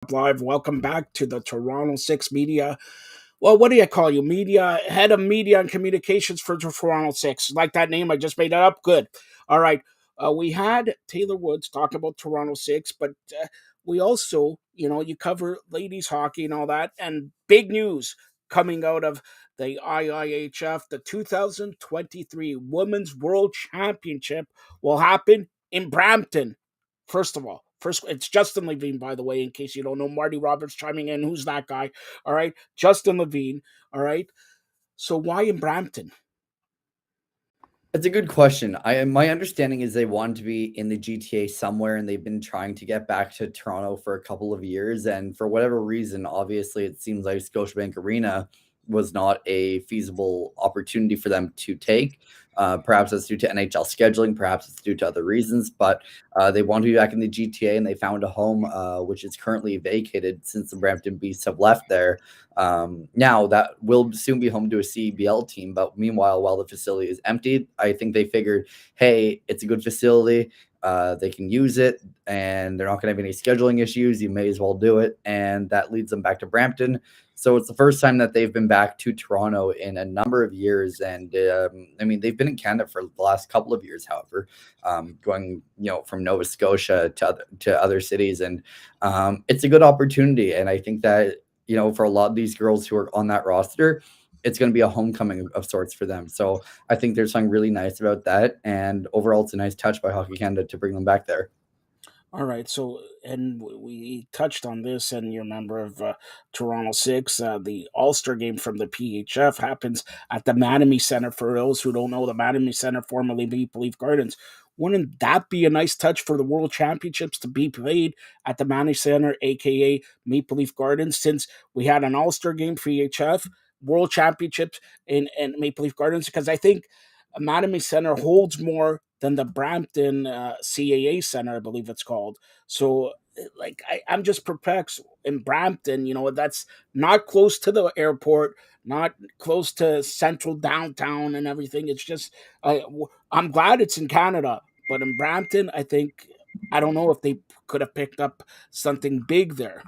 Live. Welcome back to the Toronto Six Media. Well, what do you call you? Media head of media and communications for Toronto Six. Like that name? I just made that up. Good. All right. We had Taylor Woods talk about Toronto Six, but we also, you cover ladies hockey and all that, and big news coming out of the IIHF, the 2023 Women's World Championship will happen in Brampton. First, it's Justin Levine, by the way, in case you don't know. Marty Roberts chiming in. Who's that guy? All right. Justin Levine. All right. So why in Brampton? It's a good question. My understanding is they want to be in the GTA somewhere, and they've been trying to get back to Toronto for a couple of years. And for whatever reason, obviously, it seems like Scotiabank Arena was not a feasible opportunity for them to take. Perhaps it's due to NHL scheduling, perhaps it's due to other reasons, but they want to be back in the GTA, and they found a home, which is currently vacated since the Brampton Beasts have left there. Now that will soon be home to a CBL team, but meanwhile, while the facility is empty, I think they figured, hey, it's a good facility. They can use it, and they're not going to have any scheduling issues. You may as well do it, and that leads them back to Brampton. So it's the first time that they've been back to Toronto in a number of years, and I mean they've been in Canada for the last couple of years. However, going from Nova Scotia to other cities, and it's a good opportunity, and I think that for a lot of these girls who are on that roster, it's going to be a homecoming of sorts for them. So I think there's something really nice about that. And overall, it's a nice touch by Hockey Canada to bring them back there. All right. So, and we touched on this, and you're a member of Toronto Six. The All Star game from the PHF happens at the Mattamy Center. For those who don't know, the Mattamy Center, formerly Maple Leaf Gardens. Wouldn't that be a nice touch for the World Championships to be played at the Mattamy Center, aka Maple Leaf Gardens? Since we had an All Star game, PHF World Championships in Maple Leaf Gardens, because I think Mattamy Center holds more than the Brampton CAA Center, I believe it's called. So, I'm just perplexed in Brampton. That's not close to the airport, not close to central downtown and everything. It's just, I'm glad it's in Canada, but in Brampton, I don't know if they could have picked up something big there.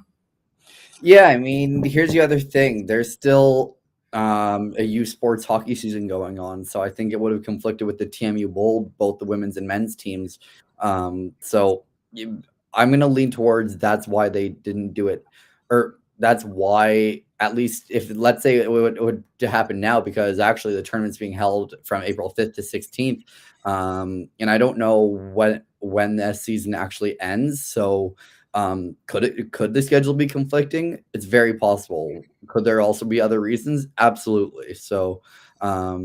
Yeah, I mean, here's the other thing. There's still a U Sports hockey season going on, so I think it would have conflicted with the TMU Bowl, both the women's and men's teams. So I'm going to lean towards that's why they didn't do it, or that's why at least if let's say it would to happen now because actually the tournament's being held from April 5th to 16th, and I don't know when that season actually ends, so. Could the schedule be conflicting? It's very possible. Could there also be other reasons? Absolutely. So, I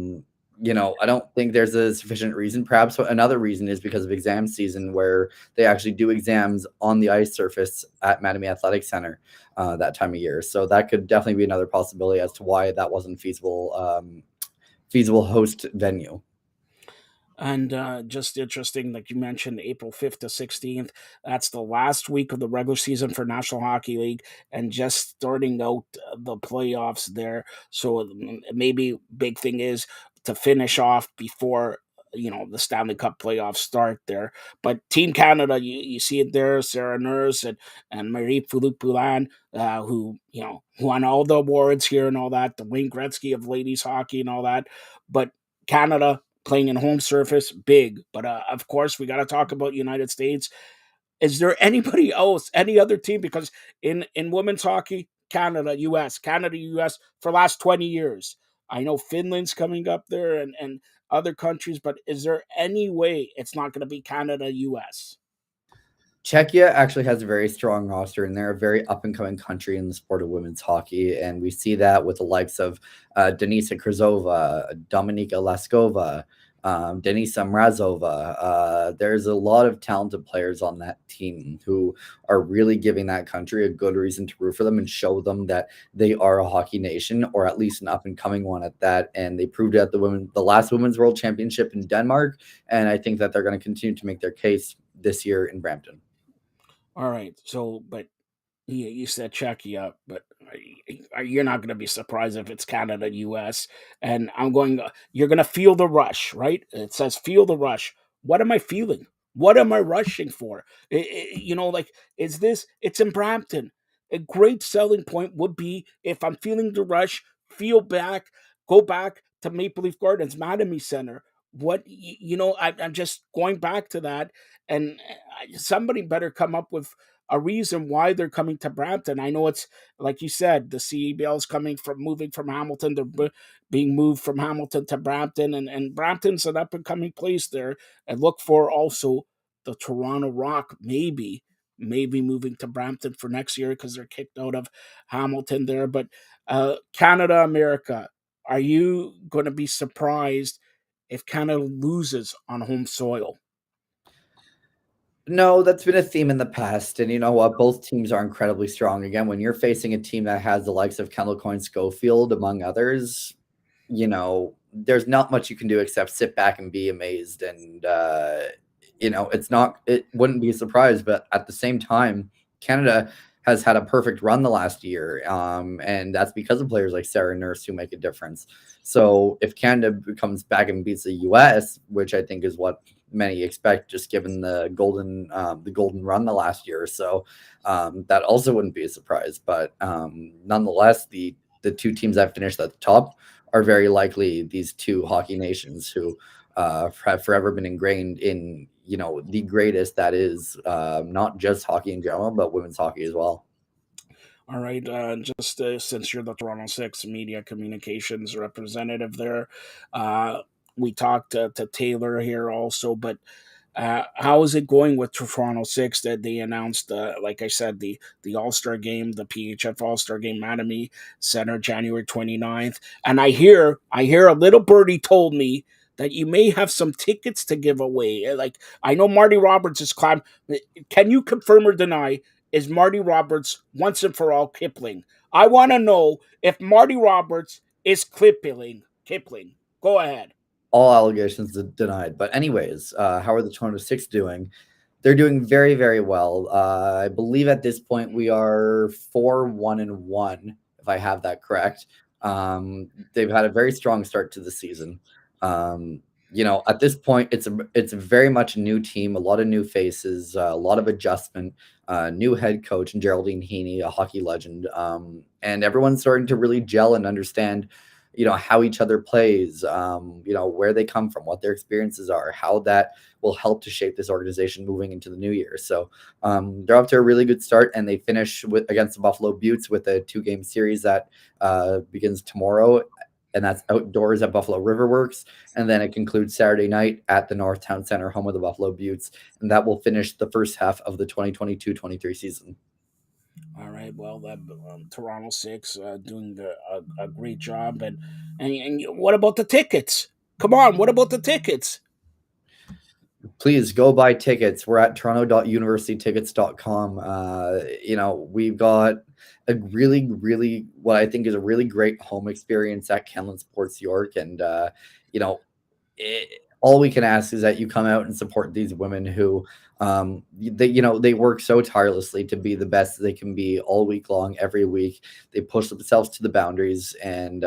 don't think there's a sufficient reason. Perhaps another reason is because of exam season, where they actually do exams on the ice surface at Mattamy Athletic Center that time of year. So that could definitely be another possibility as to why that wasn't feasible host venue. And just interesting, like you mentioned, April 5th to 16th. That's the last week of the regular season for National Hockey League and just starting out the playoffs there. So maybe big thing is to finish off before the Stanley Cup playoffs start there. But Team Canada, you see it there, Sarah Nurse and Marie-Philippe Poulin, who won all the awards here and all that, the Wayne Gretzky of ladies hockey and all that. But Canada playing in home surface, big. But of course, we got to talk about United States. Is there anybody else, any other team? Because in women's hockey, Canada, US for last 20 years. I know Finland's coming up there and other countries, but is there any way it's not going to be Canada, US? Czechia actually has a very strong roster, and they're a very up and coming country in the sport of women's hockey. And we see that with the likes of Denisa Krzova, Dominika Laskova, Denisa Mrazova. There's a lot of talented players on that team who are really giving that country a good reason to root for them and show them that they are a hockey nation, or at least an up and coming one at that. And they proved it at the last Women's World Championship in Denmark. And I think that they're going to continue to make their case this year in Brampton. All right. So, but yeah, you said Czechia, but you're not going to be surprised if it's Canada, US. And you're going to feel the rush, right? It says feel the rush. What am I feeling? What am I rushing for? Like, is this, it's in Brampton. A great selling point would be if I'm feeling the rush, feel back, go back to Maple Leaf Gardens, Mattamy Center. I'm just going back to that, and somebody better come up with a reason why they're coming to Brampton. I know it's like you said, the CEBL is coming from moving from Hamilton to being moved from Hamilton to Brampton, and Brampton's an up and coming place there. And look for also the Toronto Rock, maybe moving to Brampton for next year because they're kicked out of Hamilton there. But Canada, America, are you going to be surprised if Canada loses on home soil? No, that's been a theme in the past, and you know what? Both teams are incredibly strong. Again, when you're facing a team that has the likes of Kendall Coyne Schofield, among others, there's not much you can do except sit back and be amazed. And it wouldn't be a surprise, but at the same time, Canada has had a perfect run the last year, and that's because of players like Sarah Nurse who make a difference. So if Canada comes back and beats the U.S., which I think is what many expect, just given the golden run the last year or so, that also wouldn't be a surprise. But nonetheless, the two teams that finished at the top are very likely these two hockey nations who have forever been ingrained in the greatest that is not just hockey in general, but women's hockey as well. All right, just since you're the Toronto Six media communications representative there, uh, we talked to Taylor here also, but how is it going with Toronto Six that they announced, like I said, the All Star game, the PHF All Star game, Mattamy Center, January 29th, and I hear a little birdie told me that you may have some tickets to give away. Like I know Marty Roberts is climbed. Can you confirm or deny? Is Marty Roberts once and for all Kipling? I want to know if Marty Roberts is Kipling. Kipling. Go ahead. All allegations denied. But anyways, how are the Toronto Six doing? They're doing very, very well. I believe at this point we are 4-1-1, if I have that correct. They've had a very strong start to the season. At this point, it's very much a new team, a lot of new faces, a lot of adjustment, new head coach and Geraldine Heaney, a hockey legend, and everyone's starting to really gel and understand how each other plays, where they come from, what their experiences are, how that will help to shape this organization moving into the new year. So they're off to a really good start, and they finish against the Buffalo Buttes with a 2-game series that begins tomorrow, and that's outdoors at Buffalo Riverworks. And then it concludes Saturday night at the Northtown Center, home of the Buffalo Buttes, and that will finish the first half of the 2022-23 season. All right. Well, that Toronto Six doing a great job, and what about the tickets? Come on, what about the tickets? Please go buy tickets. We're at toronto.universitytickets.com. We've got a really, really, what I think is a really great home experience at Kenland Sports York. And, all we can ask is that you come out and support these women who, they work so tirelessly to be the best they can be all week long, every week. They push themselves to the boundaries, and,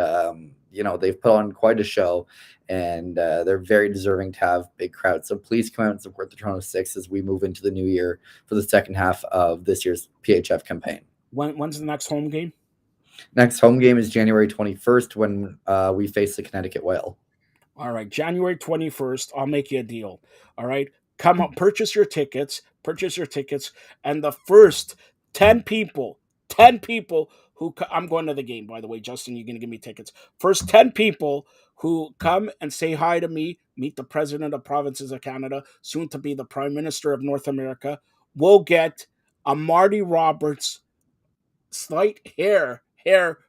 they've put on quite a show, and they're very deserving to have big crowds. So please come out and support the Toronto Six as we move into the new year for the second half of this year's PHF campaign. When's the next home game? Next home game is January 21st when we face the Connecticut Whale. All right, January 21st. I'll make you a deal. All right, come up, purchase your tickets. Purchase your tickets, and the first 10 people who I'm going to the game. By the way, Justin, you're going to give me tickets. First 10 people who come and say hi to me, meet the president of provinces of Canada, soon to be the prime minister of North America, will get a Marty Roberts slight hair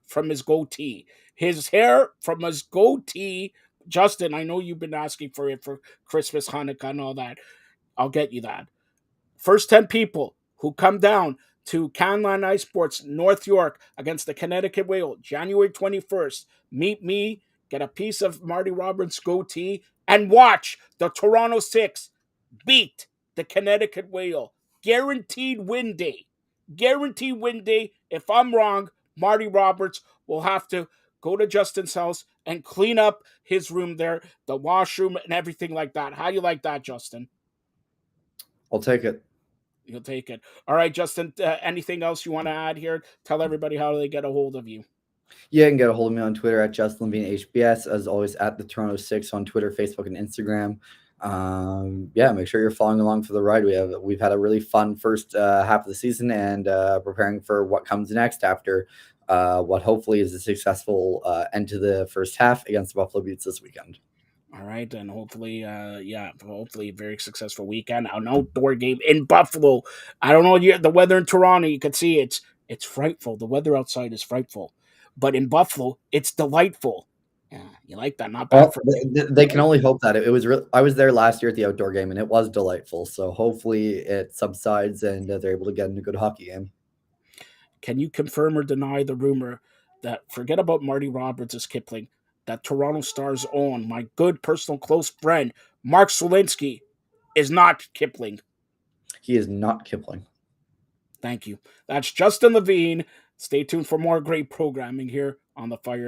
from his goatee. His hair from his goatee. Justin, I know you've been asking for it for Christmas, Hanukkah, and all that. I'll get you that. First 10 people who come down to Canland Ice Sports, North York, against the Connecticut Whale, January 21st. Meet me, get a piece of Marty Roberts goatee, and watch the Toronto Six beat the Connecticut Whale. Guaranteed win day. Guaranteed win day. If I'm wrong, Marty Roberts will have to go to Justin's house and clean up his room there, the washroom and everything like that. How you like that, Justin? I'll take it. You'll take it. All right, Justin. Anything else you want to add here? Tell everybody how they get a hold of you. Yeah, you can get a hold of me on Twitter at JustinLevineHBS, as always at the Toronto Six on Twitter, Facebook, and Instagram. Yeah, make sure you're following along for the ride. We've had a really fun first half of the season, and preparing for what comes next after what hopefully is a successful end to the first half against the Buffalo Beauts this weekend. All right, and hopefully, yeah, hopefully, a very successful weekend. An outdoor game in Buffalo. I don't know the weather in Toronto. You can see it's frightful. The weather outside is frightful, but in Buffalo, it's delightful. Yeah, you like that? Not bad Well, for they can only hope that it was. I was there last year at the outdoor game, and it was delightful. So hopefully it subsides and they're able to get in a good hockey game. Can you confirm or deny the rumor that forget about Marty Roberts as Kipling, that Toronto Star's own, my good personal close friend, Mark Solinsky, is not Kipling? He is not Kipling. Thank you. That's Justin Levine. Stay tuned for more great programming here on the Fired